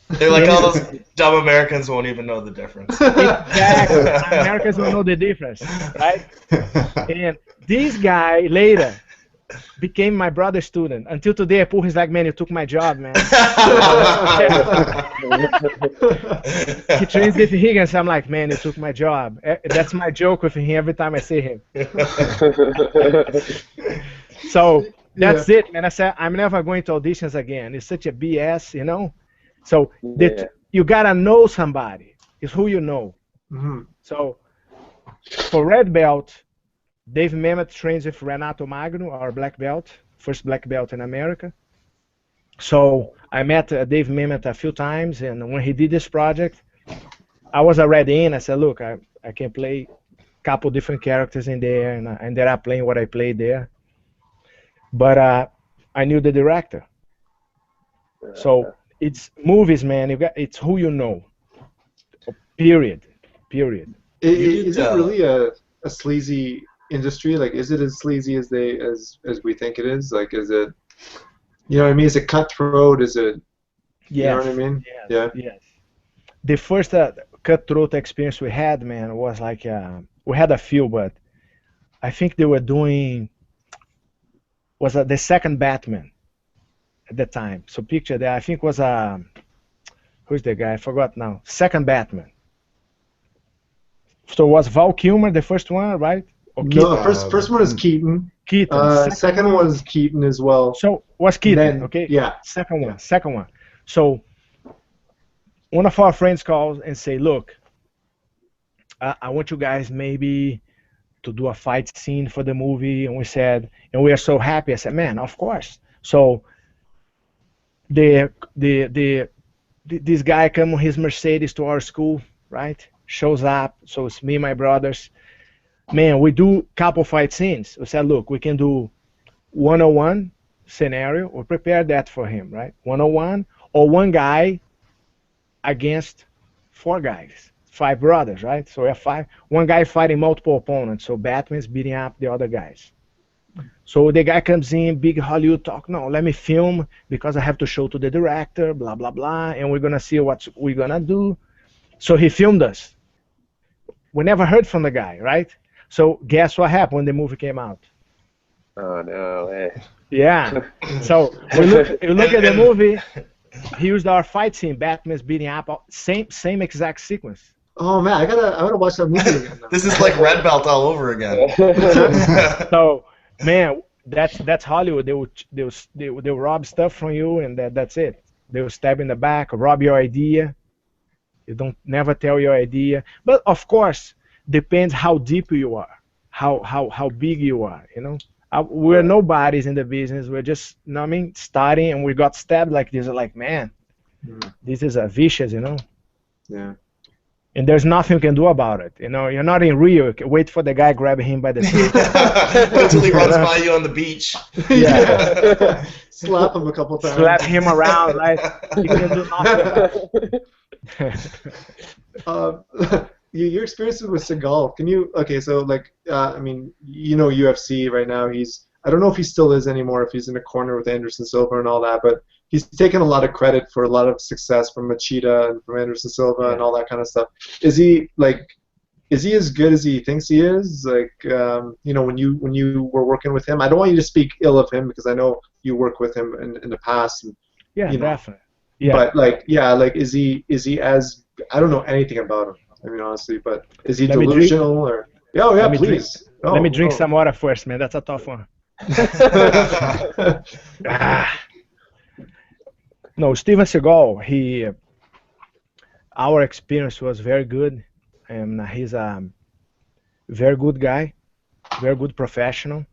S1: They're like, all those dumb Americans won't even know the difference.
S5: Exactly. Americans don't know the difference, right? And this guy later became my brother's student. Until today, I pull his like, man, you took my job, man. He trains with Higgins. I'm like, man, you took my job. That's my joke with him every time I see him. So that's it, man. I said, I'm never going to auditions again. It's such a BS, So you gotta know somebody. It's who you know.
S2: Mm-hmm.
S5: So for red belt, Dave Mehmet trains with Renato Magno, our black belt, first black belt in America. So I met Dave Mehmet a few times, and when he did this project, I was already in. I said, look, I can play a couple different characters in there, and I ended up playing what I played there. But I knew the director. So it's movies, man. It's who you know. Period.
S2: Is it really a sleazy industry? Like, is it as sleazy as we think it is? Like, is it, you know what I mean? Is it cutthroat? Is it, you know what I mean?
S5: Yes, yes. The first cutthroat experience we had, man, was like we had a few, but I think they were doing was the second Batman at the time. So picture that. I think was who's the guy? I forgot now. Second Batman. So was Val Kilmer the first one, right?
S2: No, first one is Keaton.
S5: Keaton.
S2: Second one was Keaton as well.
S5: So was Keaton,
S2: Then,
S5: okay?
S2: Yeah.
S5: Second one. So one of our friends calls and say, look, I want you guys maybe to do a fight scene for the movie. And we said, and we are so happy. I said, man, of course. So this guy come on his Mercedes to our school, right? Shows up. So it's me and my brothers. Man, we do couple fight scenes. We said, look, we can do 101 scenario. We prepare that for him, right? 101 or one guy against 4 guys, 5 brothers, right? So we have 5. One guy fighting multiple opponents. So Batman's beating up the other guys. So the guy comes in, big Hollywood talk. No, let me film because I have to show to the director, blah, blah, blah. And we're going to see what we're going to do. So he filmed us. We never heard from the guy, right? So guess what happened when the movie came out?
S4: Oh, no. Hey.
S5: Yeah. So we look at the movie. Here's our fight scene. Batman's beating up. Same exact sequence.
S2: Oh man, I gotta watch that movie again now.
S1: This is like Red Belt all over again.
S5: So man, that's Hollywood. They will rob stuff from you, and that's it. They will stab in the back, rob your idea. You don't never tell your idea. But of course, depends how deep you are, how big you are. You know, we're nobodies in the business. We're just, you know what I mean, starting, and we got stabbed like this. Like, man, this is a vicious, you know.
S2: Yeah.
S5: And there's nothing you can do about it. You know, you're not in Rio. Wait for the guy grabbing him by the throat.
S1: Until he runs by you on the beach.
S2: Yeah. Slap him a couple times.
S5: Slap him around, right? You can do nothing.
S2: Your experiences with Seagal, can you, okay, so like, I mean, you know UFC right now, I don't know if he still is anymore, if he's in a corner with Anderson Silva and all that, but he's taken a lot of credit for a lot of success from Machado and from Anderson Silva and all that kind of stuff. Is he as good as he thinks he is? Like, you know, when you were working with him, I don't want you to speak ill of him because I know you worked with him in the past. And,
S5: yeah,
S2: you know,
S5: definitely. Yeah.
S2: But like, yeah, like, is he as, I don't know anything about him. I mean, honestly, but is he delusional or? Oh yeah, please.
S5: Let me drink some water first, man. That's a tough one. No, Steven Seagal, our experience was very good, and he's a very good guy, very good professional,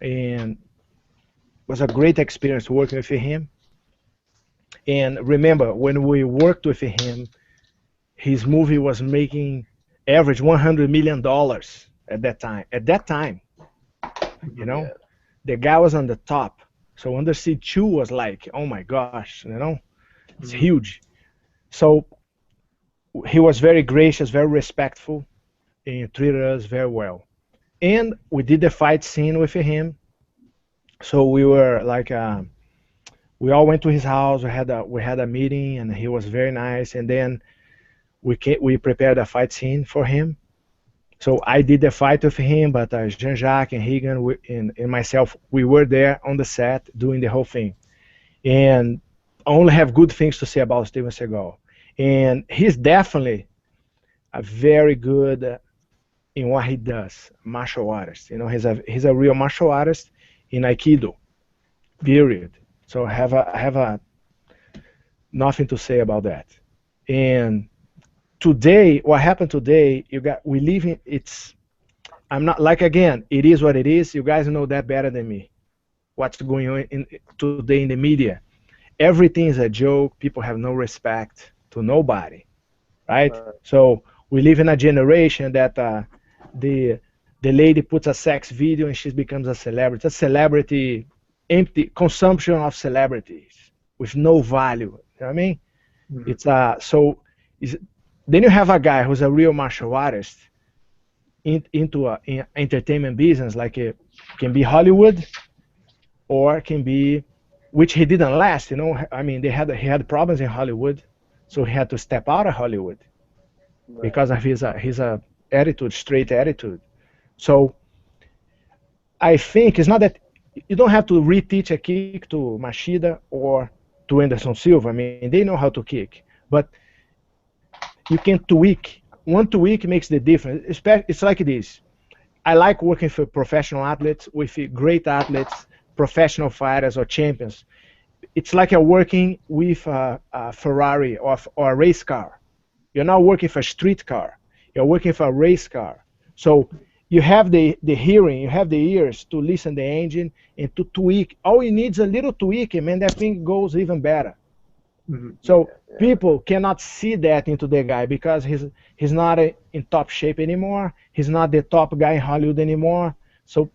S5: and it was a great experience working with him. And remember, when we worked with him, his movie was making average $100 million at that time. You know, the guy was on the top. So Under Siege 2 was like, oh my gosh, you know, it's huge. So he was very gracious, very respectful, and treated us very well. And we did the fight scene with him. So we were like, we all went to his house. We had a meeting, and he was very nice. And then we prepared a fight scene for him. So I did the fight with him, but Jean-Jacques and Higan and myself, we were there on the set doing the whole thing. And I only have good things to say about Steven Seagal. And he's definitely a very good in what he does, martial artist. You know, he's a real martial artist in Aikido, period. So I have nothing to say about that. And today, what happened today, we live in, I'm not, like, again, it is what it is. You guys know that better than me. What's going on today in the media. Everything is a joke. People have no respect to nobody, right? So we live in a generation that the lady puts a sex video and she becomes a celebrity. A celebrity, empty consumption of celebrities with no value. You know what I mean? It's then you have a guy who's a real martial artist into a entertainment business, like it can be Hollywood or can be, which he didn't last. I mean, he had problems in Hollywood, so he had to step out of Hollywood because of his attitude, straight attitude. So I think it's not that you don't have to reteach a kick to Machida or to Anderson Silva. I mean, they know how to kick, but you can tweak. One tweak makes the difference. It's like this. I like working for professional athletes, with great athletes, professional fighters or champions. It's like you're working with a Ferrari or a race car. You're not working for a street car. You're working for a race car. So you have the hearing, you have the ears to listen to the engine and to tweak. All you need is a little tweak, and man, that thing goes even better. So people cannot see that into the guy because he's not in top shape anymore. He's not the top guy in Hollywood anymore. So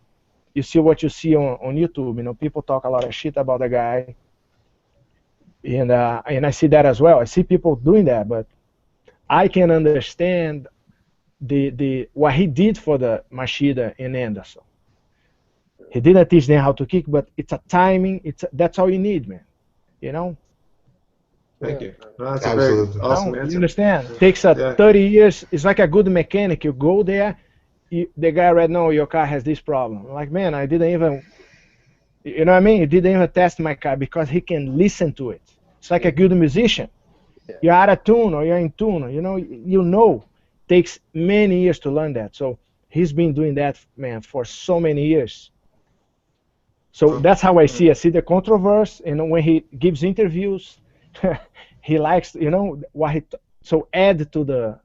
S5: you see what you see on YouTube. People talk a lot of shit about the guy, and I see that as well. I see people doing that, but I can understand the what he did for the Machida and Anderson. He didn't teach them how to kick, but it's a timing. That's all you need, man.
S2: Thank you. No, that's
S3: Absolutely.
S2: a very awesome answer.
S5: You understand? It takes 30 years. It's like a good mechanic. You go there, the guy right now, your car has this problem. I'm like, man, I didn't even, you know what I mean? He didn't even test my car because he can listen to it. It's like a good musician. You're out of tune or you're in tune. Takes many years to learn that. So he's been doing that, man, for so many years. So that's how I see the controversy. And when he gives interviews, he likes, so add to the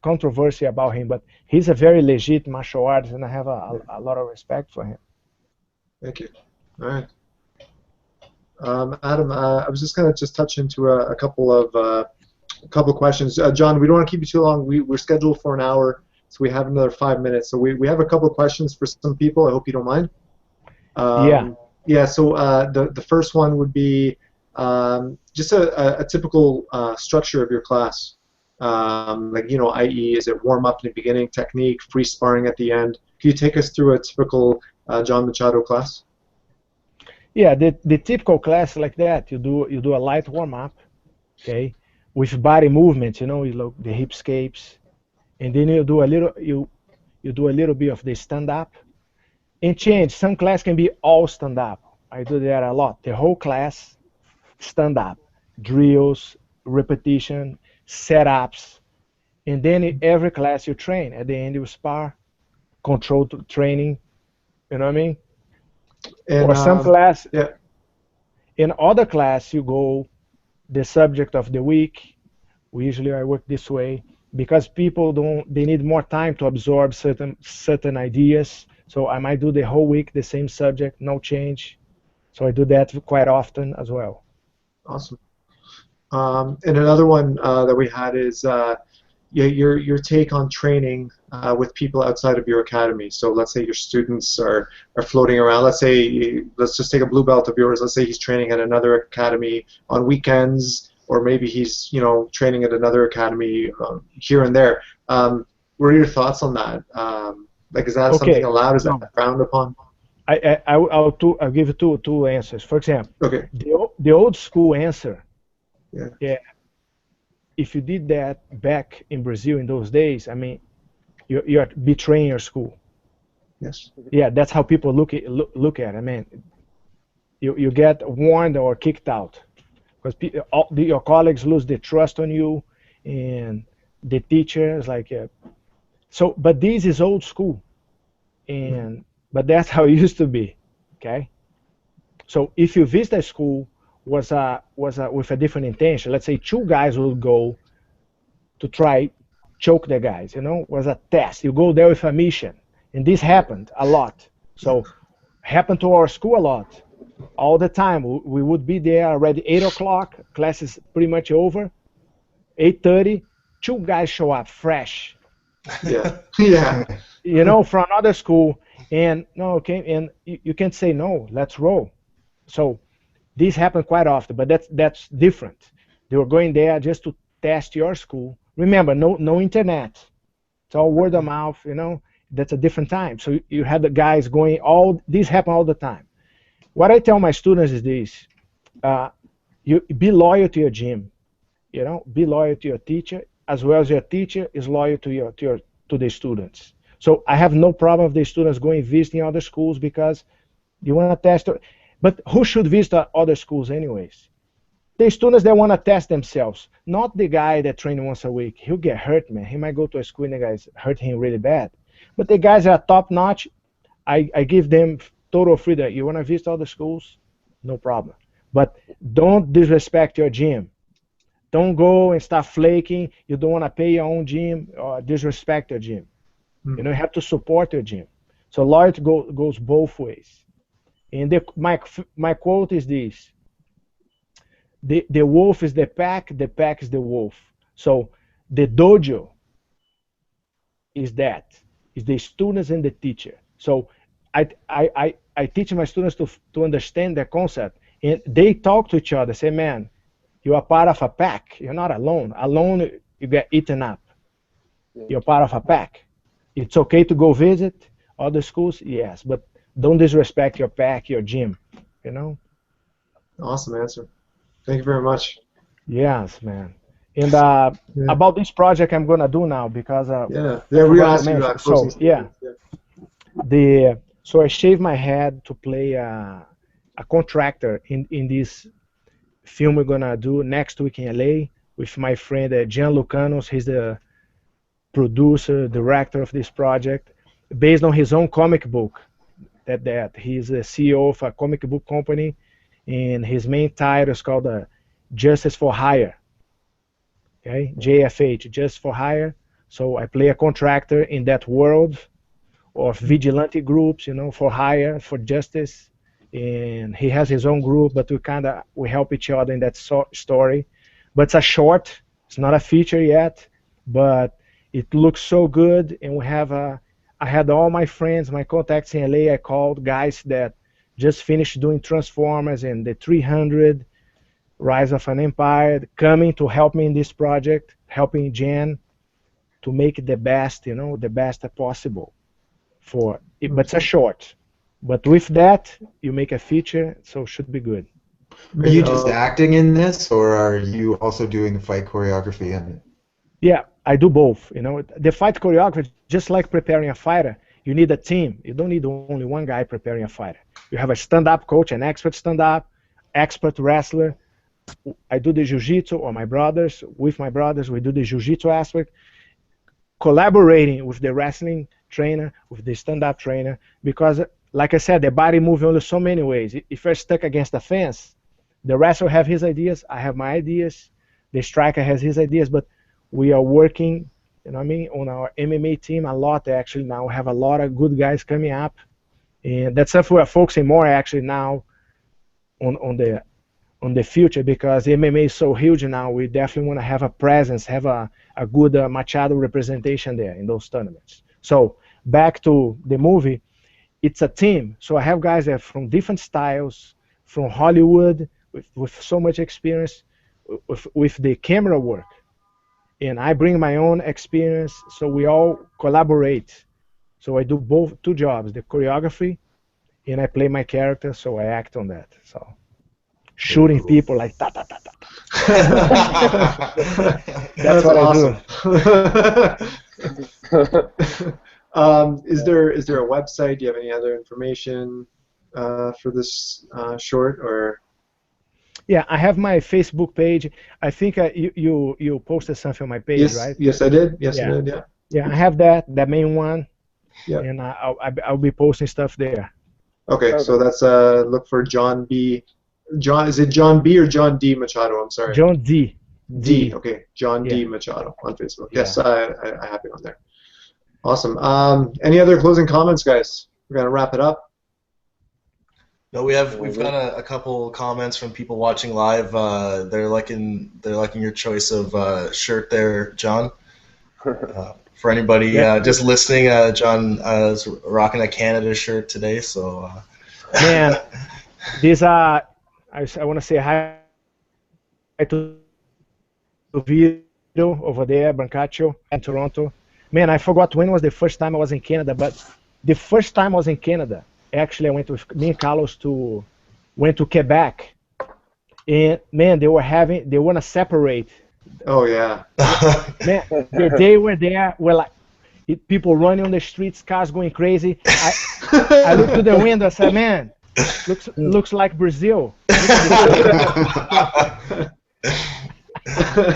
S5: controversy about him. But he's a very legit martial artist, and I have a lot of respect for him.
S2: Thank you. All right. Adam, I was just going to touch into a couple of questions. John, we don't want to keep you too long. We're scheduled for an hour, so we have another 5 minutes. So we have a couple of questions for some people. I hope you don't mind. Yeah. So the first one would be just a typical structure of your class. I.e., is it warm up in the beginning, technique, free sparring at the end? Can you take us through a typical John Machado class?
S5: Yeah, the typical class like that, you do a light warm up, okay, with body movements, you look the hipscapes, and then you do a little bit of the stand up, and change. Some class can be all stand up. I do that a lot. The whole class stand up, drills, repetition, setups, and then in every class you train. At the end you spar, controlled training. You know what I mean?
S2: And,
S5: or some class,
S2: yeah.
S5: In other class you go the subject of the week. Usually I work this way because people they need more time to absorb certain ideas. So I might do the whole week the same subject, no change. So I do that quite often as well.
S2: Awesome. And another one that we had is your take on training with people outside of your academy. So let's say your students are floating around. Let's just take a blue belt of yours. Let's say he's training at another academy on weekends, or maybe he's training at another academy here and there. What are your thoughts on that? Is that something allowed? Is that frowned upon?
S5: I'll give you two answers. For example, the old school answer. Yeah. If you did that back in Brazil in those days, I mean, you're betraying your school.
S2: Yes.
S5: Yeah, that's how people look at it. I mean, you get warned or kicked out because your colleagues lose the trust on you, and the teachers so. But this is old school, but that's how it used to be. Okay. So if you visit a school was with a different intention. Let's say two guys will go to try choke the guys. Was a test. You go there with a mission, and this happened a lot. So happened to our school a lot, all the time. We would be there already 8 o'clock. Class is pretty much over. 8:30, two guys show up fresh.
S2: Yeah. Yeah.
S5: From another school, and and you can't say no. Let's roll. So. This happened quite often, but that's different. They were going there just to test your school. Remember, no internet. It's all word of mouth, you know. That's a different time. So you had the guys going, these happen all the time. What I tell my students is this: you be loyal to your gym, you know, be loyal to your teacher, as well as your teacher is loyal to the students. So I have no problem with the students going visiting other schools because you want to test. But who should visit other schools anyways? The students that want to test themselves, not the guy that trains once a week. He'll get hurt, man. He might go to a school and the guys hurt him really bad. But the guys that are top notch, I give them total freedom. You want to visit other schools? No problem. But don't disrespect your gym. Don't go and start flaking. You don't want to pay your own gym or disrespect your gym. You know, you have to support your gym. So loyalty goes both ways. And my quote is this: the wolf is the pack is the wolf. So the dojo is the students and the teacher. So I teach my students to understand the concept, and they talk to each other. Say, man, you are part of a pack. You're not alone. Alone, you get eaten up. You're part of a pack. It's okay to go visit other schools, yes, but don't disrespect your pack, your gym, you know?
S2: Awesome answer. Thank you very much.
S5: Yes, man. And about this project I'm gonna do now because
S2: we asked you about
S5: so so I shaved my head to play a contractor in this film we're gonna do next week in LA with my friend Gian Lucanos. He's the producer, director of this project, based on his own comic book. That he's the CEO of a comic book company, and his main title is called Justice for Hire. Okay, JFH, Justice for Hire. So I play a contractor in that world of vigilante groups, you know, for hire, for justice. And he has his own group, but we help each other in that story. But it's a short. It's not a feature yet, but it looks so good. And we have I had all my friends, my contacts in LA. I called guys that just finished doing Transformers and the 300, Rise of an Empire, coming to help me in this project, helping Jan to make it the best, you know, the best possible. But it's a short. But with that, you make a feature, so it should be good.
S3: Are you just acting in this, or are you also doing the fight choreography in it?
S5: Yeah, I do both. You know, the fight choreography, just like preparing a fighter, you need a team. You don't need only one guy preparing a fighter. You have a stand-up coach, an expert stand-up, expert wrestler. I do the jiu-jitsu, or with my brothers, we do the jiu-jitsu aspect, collaborating with the wrestling trainer, with the stand-up trainer, because, like I said, the body moves only so many ways. If you're stuck against the fence, the wrestler have his ideas, I have my ideas, the striker has his ideas, but we are working, you know what I mean, on our MMA team a lot, actually. Now we have a lot of good guys coming up, and that's something we're focusing more actually now on the future, because MMA is so huge now. We definitely want to have a presence, have a good Machado representation there in those tournaments. So back to the movie, it's a team. So I have guys that are from different styles, from Hollywood, with so much experience with the camera work. And I bring my own experience, so we all collaborate. So I do two jobs, the choreography, and I play my character, so I act on that. So shooting people like ta ta ta ta. That's what
S2: awesome.
S5: I do.
S2: Is there a website? Do you have any other information for this short, or?
S5: Yeah, I have my Facebook page. I think you posted something on my page,
S2: yes,
S5: right?
S2: Yes, I did. Yes, I did. Yeah.
S5: Yeah, I have that main one.
S2: Yeah.
S5: And I'll be posting stuff there.
S2: Okay, so that's look for John B. Is it John B or John D Machado? I'm sorry.
S5: John D.
S2: D. Okay, John D Machado on Facebook. Yes, I have it on there. Awesome. Any other closing comments, guys? We're gonna wrap it up.
S1: No, we've got a couple comments from people watching live. They're liking your choice of shirt there, John. For anybody just listening, John is rocking a Canada shirt today. So,
S5: man, these are. I want to say hi to Vito over there, Brancaccio in Toronto. man, I forgot when was the first time I was in Canada, but the first time I was in Canada, actually, I went with me and Carlos went to Quebec, and man, they want to separate.
S2: Oh yeah.
S5: Man, the day we're there, we're like people running on the streets, cars going crazy. I looked to the window, I said, man, looks like Brazil.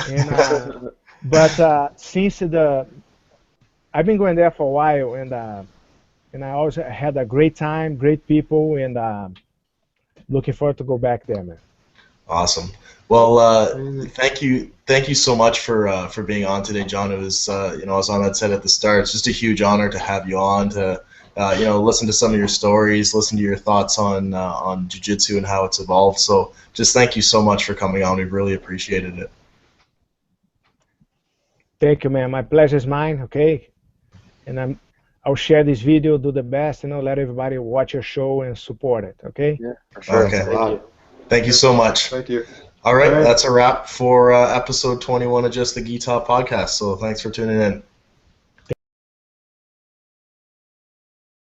S5: And, but since I've been going there for a while, and I always had a great time, great people, and looking forward to go back there, man.
S1: Awesome. Well, thank you so much for being on today, John. It was, as Ahmed said at the start, it's just a huge honor to have you on to, listen to some of your stories, listen to your thoughts on jiu-jitsu and how it's evolved. So, just thank you so much for coming on. We really appreciated it.
S5: Thank you, man. My pleasure is mine. Okay, and I'll share this video, do the best, let everybody watch your show and support it. Okay.
S4: Yeah, for sure.
S1: Okay. Thank you so much.
S2: Thank you.
S1: All right, that's a wrap for episode 21 of Just the Gi Talk podcast. So thanks for tuning in.